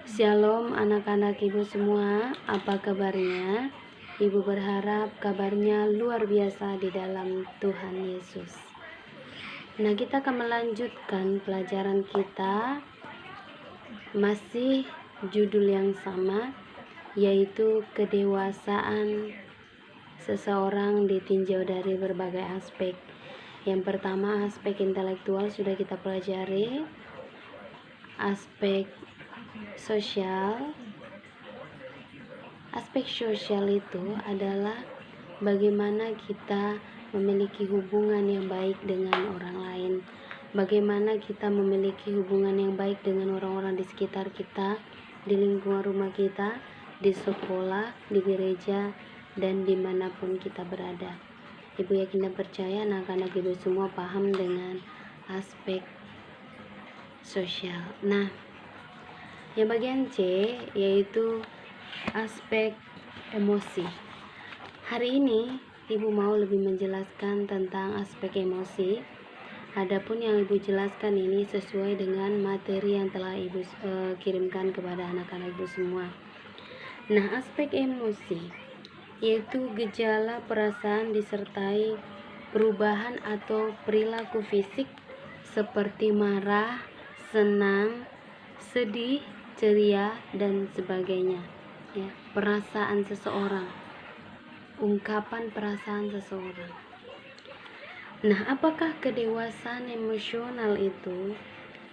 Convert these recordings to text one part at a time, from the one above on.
Shalom anak-anak ibu semua, apa kabarnya? Ibu berharap kabarnya luar biasa di dalam Tuhan Yesus. Nah, kita akan melanjutkan pelajaran kita, masih judul yang sama, yaitu kedewasaan seseorang ditinjau dari berbagai aspek. Yang pertama, aspek intelektual sudah kita pelajari, aspek sosial. Aspek sosial itu adalah bagaimana kita memiliki hubungan yang baik dengan orang lain, bagaimana kita memiliki hubungan yang baik dengan orang-orang di sekitar kita, di lingkungan rumah kita, di sekolah, di gereja, dan dimanapun kita berada. Ibu yakin dan percaya anak-anak ibu semua paham dengan aspek sosial. Nah, yang bagian C yaitu aspek emosi. Hari ini ibu mau lebih menjelaskan tentang aspek emosi. Adapun yang ibu jelaskan ini sesuai dengan materi yang telah ibu kirimkan kepada anak-anak ibu semua. Nah, aspek emosi yaitu gejala perasaan disertai perubahan atau perilaku fisik seperti marah, senang, sedih, ceria, dan sebagainya. Ya, perasaan seseorang, ungkapan perasaan seseorang. Nah, apakah kedewasaan emosional itu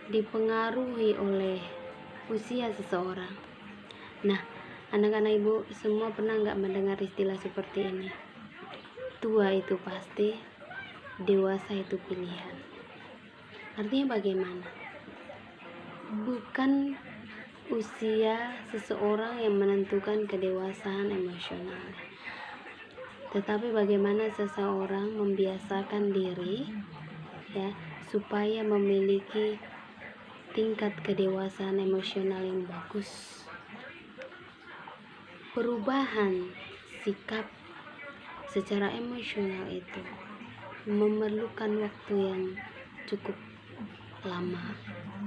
dipengaruhi oleh usia seseorang? Nah, anak-anak ibu semua pernah nggak mendengar istilah seperti ini? Tua itu pasti, dewasa itu pilihan. Artinya bagaimana? Bukan usia seseorang yang menentukan kedewasaan emosional, tetapi bagaimana seseorang membiasakan diri ya supaya memiliki tingkat kedewasaan emosional yang bagus. Perubahan sikap secara emosional itu memerlukan waktu yang cukup lama,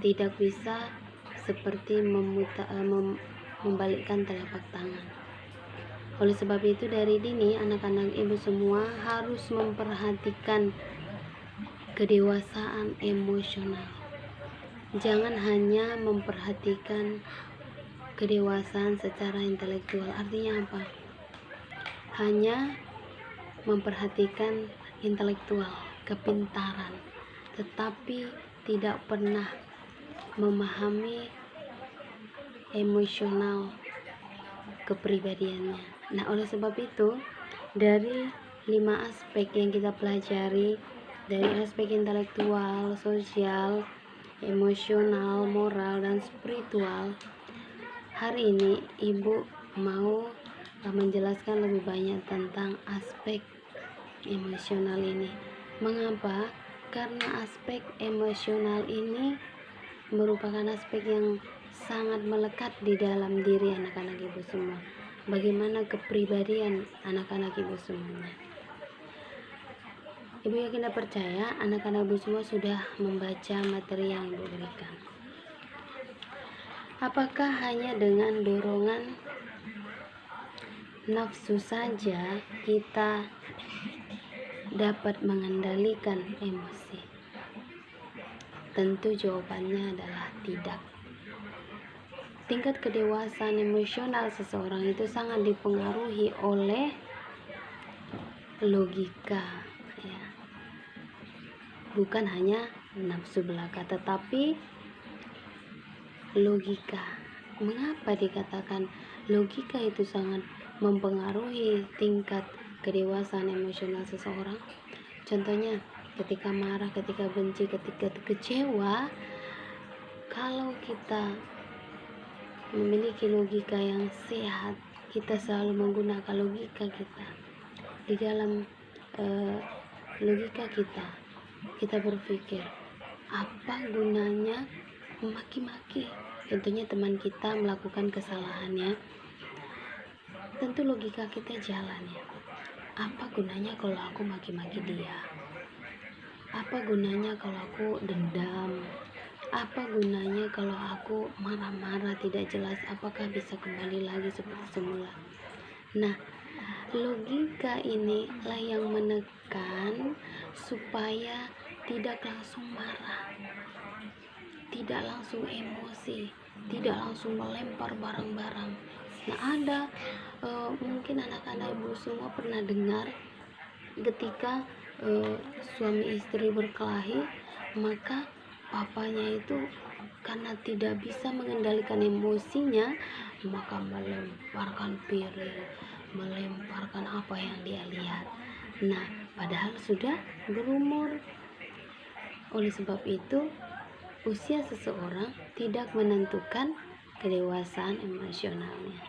tidak bisa seperti membalikkan telapak tangan. Oleh sebab itu dari dini anak-anak ibu semua harus memperhatikan kedewasaan emosional. Jangan hanya memperhatikan kedewasaan secara intelektual. Artinya apa? Hanya memperhatikan intelektual, kepintaran, tetapi tidak pernah memahami emosional kepribadiannya. Nah, oleh sebab itu dari 5 aspek yang kita pelajari, dari aspek intelektual, sosial, emosional, moral, dan spiritual, hari ini ibu mau menjelaskan lebih banyak tentang aspek emosional ini. Mengapa? Karena aspek emosional ini merupakan aspek yang sangat melekat di dalam diri anak-anak ibu semua. Bagaimana kepribadian anak-anak ibu semuanya. Ibu yakin dan percaya anak-anak ibu semua sudah membaca materi yang ibu berikan. Apakah hanya dengan dorongan nafsu saja kita dapat mengendalikan emosi? Tentu jawabannya adalah tidak. Tingkat kedewasaan emosional seseorang itu sangat dipengaruhi oleh logika, ya. Bukan hanya nafsu belaka, tetapi logika. Mengapa dikatakan logika itu sangat mempengaruhi tingkat kedewasaan emosional seseorang? Contohnya, ketika marah, ketika benci, ketika kecewa, kalau kita memiliki logika yang sehat, kita selalu menggunakan logika kita. Di dalam logika kita berpikir, apa gunanya memaki-maki? Tentunya teman kita melakukan kesalahannya, tentu logika kita jalan ya. Apa gunanya kalau aku maki-maki dia? Apa gunanya kalau aku dendam? Apa gunanya kalau aku marah-marah tidak jelas? Apakah bisa kembali lagi seperti semula? Nah, logika inilah yang menekan supaya tidak langsung marah, tidak langsung emosi, tidak langsung melempar barang-barang. Nah, ada mungkin anak-anak ibu semua pernah dengar ketika suami istri berkelahi, maka papanya itu karena tidak bisa mengendalikan emosinya, maka melemparkan piring, melemparkan apa yang dia lihat. Nah, padahal sudah berumur. Oleh sebab itu, usia seseorang tidak menentukan kedewasaan emosionalnya.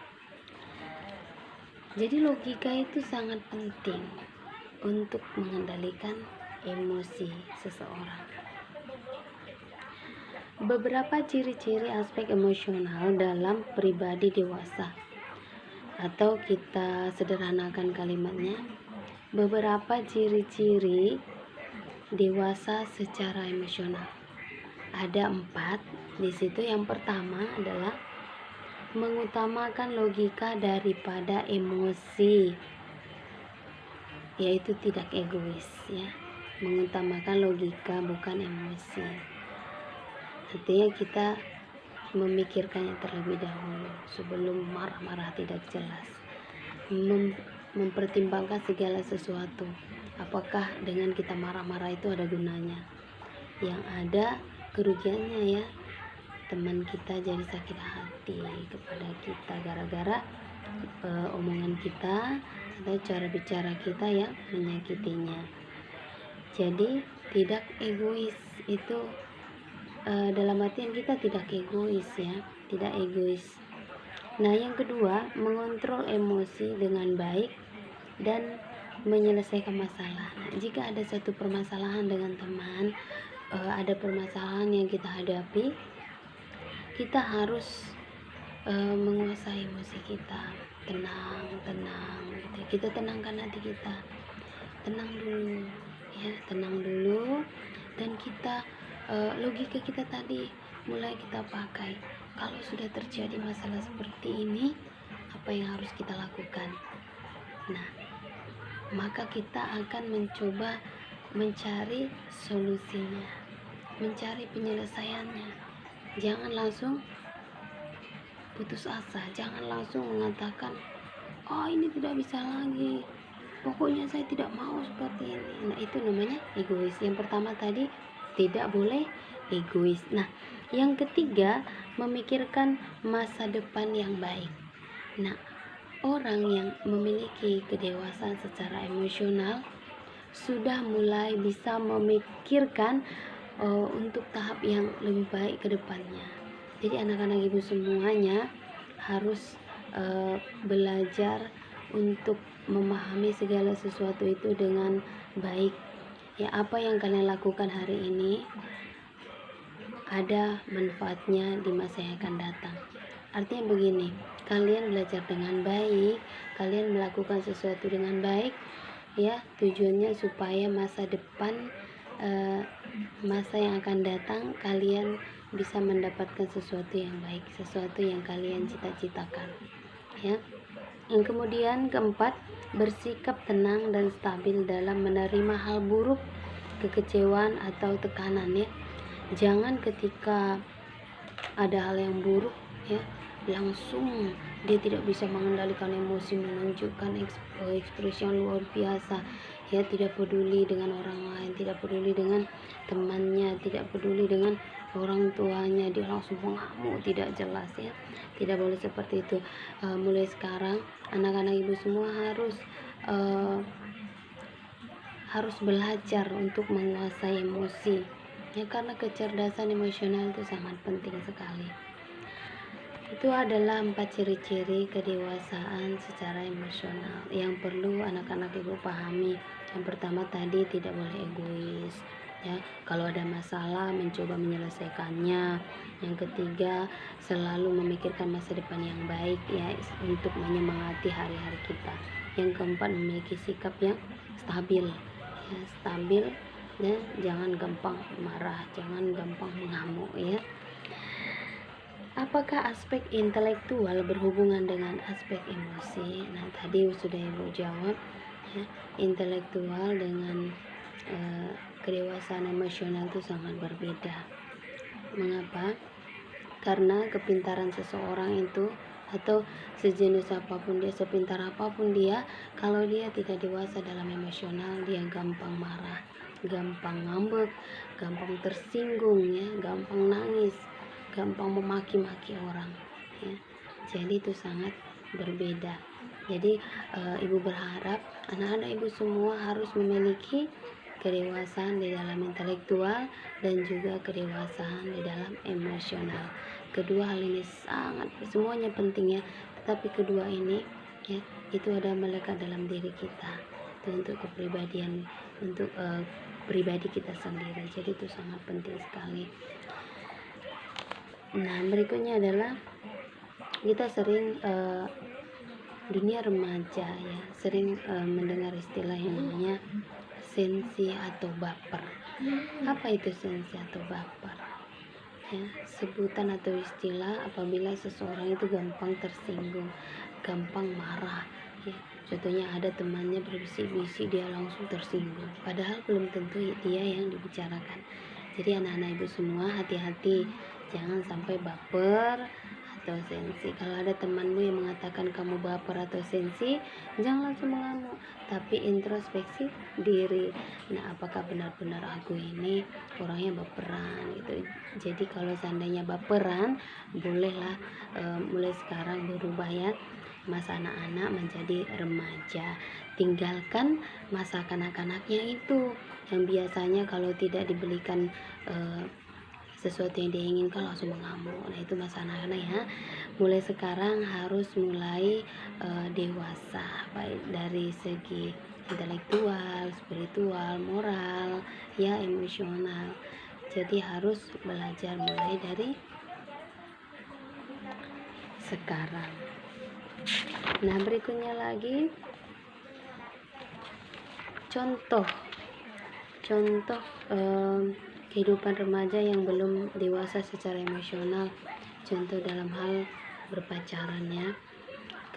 Jadi logika itu sangat penting untuk mengendalikan emosi seseorang. Beberapa ciri-ciri aspek emosional dalam pribadi dewasa, atau kita sederhanakan kalimatnya, beberapa ciri-ciri dewasa secara emosional. Ada 4 di situ. Yang pertama adalah mengutamakan logika daripada emosi, yaitu tidak egois, ya. Mengutamakan logika bukan emosi. Artinya kita memikirkannya terlebih dahulu sebelum marah-marah tidak jelas. Mempertimbangkan segala sesuatu. Apakah dengan kita marah-marah itu ada gunanya? Yang ada kerugiannya, ya. Teman kita jadi sakit hati kepada kita gara-gara omongan kita atau cara bicara kita yang menyakitinya. Jadi tidak egois itu dalam artian kita tidak egois, ya, tidak egois. Nah, yang kedua, mengontrol emosi dengan baik dan menyelesaikan masalah. Nah, jika ada satu permasalahan dengan teman, ada permasalahan yang kita hadapi, kita harus menguasai emosi kita. Tenang gitu. Kita tenangkan hati kita. Tenang dulu, ya, tenang dulu. Dan kita logika kita tadi mulai kita pakai. Kalau sudah terjadi masalah seperti ini, apa yang harus kita lakukan? Nah, maka kita akan mencoba mencari solusinya, mencari penyelesaiannya. Jangan langsung putus asa, jangan langsung mengatakan, oh ini tidak bisa lagi, pokoknya saya tidak mau seperti ini. Nah, itu namanya egois. Yang pertama tadi, tidak boleh egois. Nah, yang ketiga, memikirkan masa depan yang baik. Nah, orang yang memiliki kedewasaan secara emosional sudah mulai bisa memikirkan untuk tahap yang lebih baik ke depannya. Jadi anak-anak ibu semuanya harus belajar untuk memahami segala sesuatu itu dengan baik. Ya, apa yang kalian lakukan hari ini ada manfaatnya di masa yang akan datang. Artinya begini, kalian belajar dengan baik, kalian melakukan sesuatu dengan baik, ya, tujuannya supaya masa depan, masa yang akan datang, kalian bisa mendapatkan sesuatu yang baik, sesuatu yang kalian cita-citakan, ya. Yang kemudian keempat, bersikap tenang dan stabil dalam menerima hal buruk, kekecewaan atau tekanan, ya. Jangan ketika ada hal yang buruk, ya, langsung dia tidak bisa mengendalikan emosi, menunjukkan ekspresi yang luar biasa, ya, tidak peduli dengan orang lain, tidak peduli dengan temannya, tidak peduli dengan orang tuanya, dia langsung mengamuk tidak jelas, ya. Tidak boleh seperti itu. Mulai sekarang anak-anak ibu semua harus belajar untuk menguasai emosi, ya, karena kecerdasan emosional itu sangat penting sekali. Itu adalah 4 ciri-ciri kedewasaan secara emosional yang perlu anak-anak ibu pahami. Yang pertama tadi, tidak boleh egois, ya, kalau ada masalah mencoba menyelesaikannya. Yang ketiga, selalu memikirkan masa depan yang baik, ya, untuk menyemangati hari-hari kita. Yang keempat, memiliki sikap yang stabil, ya, stabil Nah, jangan gampang marah, jangan gampang mengamuk ya. Apakah aspek intelektual berhubungan dengan aspek emosi? Nah, tadi sudah Ibu jawab ya, intelektual dengan kedewasaan emosional itu sangat berbeda. Mengapa? Karena kepintaran seseorang itu atau sejenis apapun dia, sepintar apapun dia, kalau dia tidak dewasa dalam emosional, dia gampang marah, gampang ngambek, gampang tersinggung ya, gampang nangis, gampang memaki-maki orang ya. Jadi itu sangat berbeda. Jadi ibu berharap anak-anak ibu semua harus memiliki kedewasaan di dalam intelektual dan juga kedewasaan di dalam emosional. Kedua hal ini sangat semuanya penting ya, tetapi kedua ini ya itu ada melekat dalam diri kita. Itu untuk kepribadian, untuk pribadi kita sendiri. Jadi itu sangat penting sekali. Nah, berikutnya adalah kita sering dunia remaja ya sering mendengar istilah yang namanya sensi atau baper. Apa itu sensi atau baper? Ya, sebutan atau istilah apabila seseorang itu gampang tersinggung, gampang marah. Ya, contohnya ada temannya berbisik-bisik, dia langsung tersinggung. Padahal belum tentu dia yang dibicarakan. Jadi anak-anak ibu semua hati-hati, jangan sampai baper atau sensi. Kalau ada temanmu yang mengatakan kamu baper atau sensi, jangan langsung mengamuk, tapi introspeksi diri. Nah, apakah benar-benar aku ini orangnya baperan gitu. Jadi kalau seandainya baperan, bolehlah mulai sekarang berubah ya, masa anak-anak menjadi remaja. Tinggalkan masa kanak-kanaknya itu yang biasanya kalau tidak dibelikan sesuatu yang dia inginkan langsung mengamuk. Nah, itu masa anak-anak ya. Mulai sekarang harus mulai dewasa, baik dari segi intelektual, spiritual, moral, ya emosional. Jadi harus belajar mulai dari sekarang. Nah, berikutnya lagi contoh kehidupan remaja yang belum dewasa secara emosional. Contoh dalam hal berpacaran ya,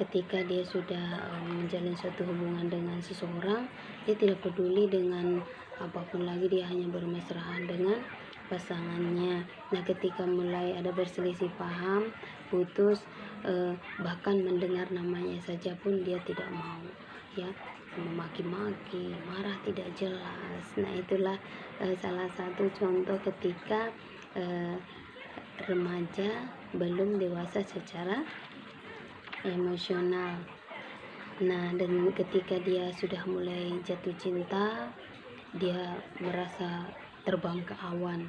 ketika dia sudah menjalin suatu hubungan dengan seseorang, dia tidak peduli dengan apapun lagi, dia hanya bermesraan dengan pasangannya. Nah, ketika mulai ada berselisih paham, putus, bahkan mendengar namanya saja pun dia tidak mau ya, memaki-maki, marah tidak jelas. Nah, itulah salah satu contoh ketika remaja belum dewasa secara emosional. Nah, dan ketika dia sudah mulai jatuh cinta, dia merasa terbang ke awan.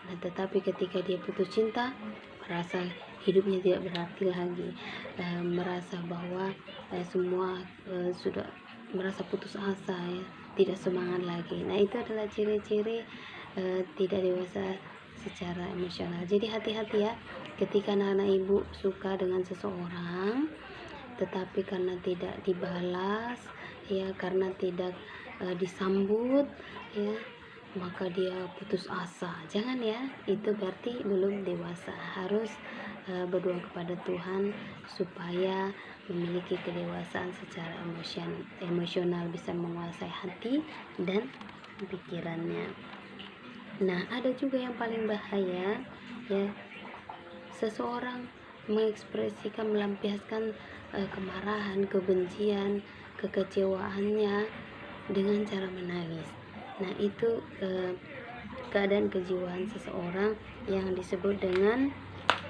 Nah, tetapi ketika dia putus cinta, merasa hidupnya tidak berarti lagi, merasa bahwa semua sudah merasa putus asa ya, tidak semangat lagi. Nah, itu adalah ciri-ciri tidak dewasa secara emosional. Jadi hati-hati ya, ketika anak-anak ibu suka dengan seseorang tetapi karena tidak dibalas ya, karena tidak disambut ya, maka dia putus asa. Jangan ya, itu berarti belum dewasa. Harus berdoa kepada Tuhan supaya memiliki kedewasaan secara emosional, bisa menguasai hati dan pikirannya. Nah, ada juga yang paling bahaya ya, seseorang mengekspresikan, melampiaskan kemarahan, kebencian, kekecewaannya dengan cara menangis. Nah, itu keadaan kejiwaan seseorang yang disebut dengan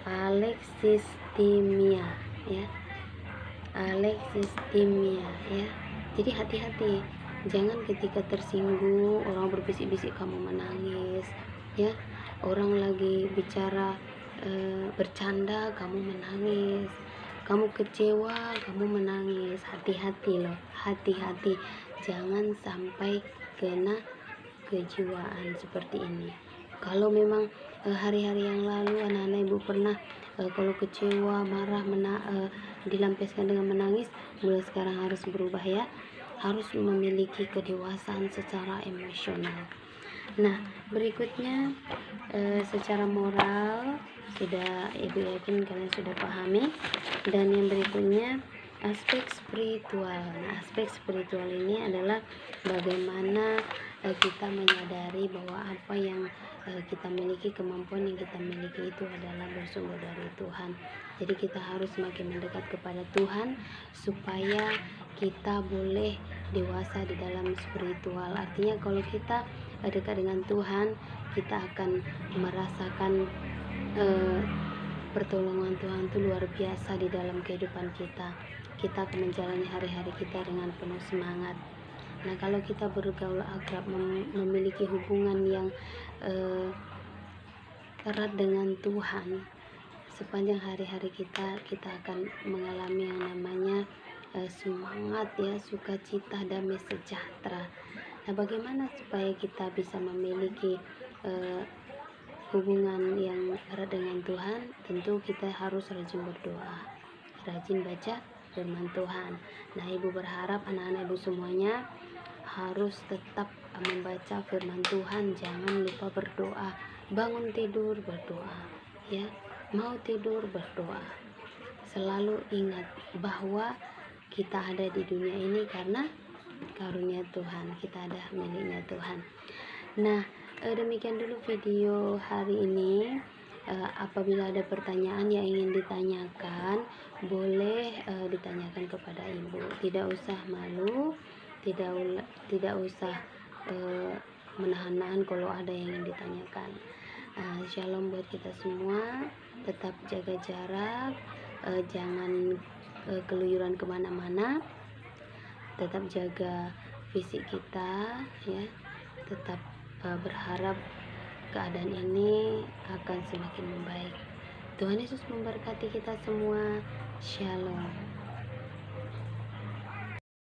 alexithymia ya, alexithymia ya. Jadi hati-hati, jangan ketika tersinggung orang berbisik-bisik kamu menangis ya, orang lagi bicara bercanda kamu menangis, kamu kecewa kamu menangis. Hati-hati loh, hati-hati, jangan sampai kena kejiwaan seperti ini. Kalau memang hari-hari yang lalu anak-anak ibu pernah kalau kecewa, marah, dilampiaskan dengan menangis, mulai sekarang harus berubah ya, harus memiliki kedewasaan secara emosional. Nah, berikutnya secara moral sudah ibu yakin kalian sudah pahami, dan yang berikutnya aspek spiritual. Nah, aspek spiritual ini adalah bagaimana kita menyadari bahwa apa yang kita miliki, kemampuan yang kita miliki itu adalah bersumber dari Tuhan. Jadi kita harus semakin mendekat kepada Tuhan supaya kita boleh dewasa di dalam spiritual. Artinya kalau kita dekat dengan Tuhan, kita akan merasakan pertolongan Tuhan itu luar biasa di dalam kehidupan kita. Kita akan menjalani hari-hari kita dengan penuh semangat. Nah, kalau kita bergaul akrab, memiliki hubungan yang erat dengan Tuhan, sepanjang hari-hari kita akan mengalami yang namanya semangat ya, sukacita, damai sejahtera. Nah, bagaimana supaya kita bisa memiliki hubungan yang erat dengan Tuhan? Tentu kita harus rajin berdoa, rajin baca firman Tuhan. Nah, ibu berharap anak-anak ibu semuanya harus tetap membaca firman Tuhan. Jangan lupa berdoa, bangun tidur berdoa ya, mau tidur berdoa. Selalu ingat bahwa kita ada di dunia ini karena karunia Tuhan, kita ada miliknya Tuhan. Nah, demikian dulu video hari ini. Apabila ada pertanyaan yang ingin ditanyakan, boleh ditanyakan kepada ibu. Tidak usah malu, tidak usah menahan-nahan kalau ada yang ingin ditanyakan. Shalom buat kita semua. Tetap jaga jarak, jangan keluyuran kemana-mana. Tetap jaga fisik kita ya. Tetap berharap keadaan ini akan semakin membaik. Tuhan Yesus memberkati kita semua. Shalom.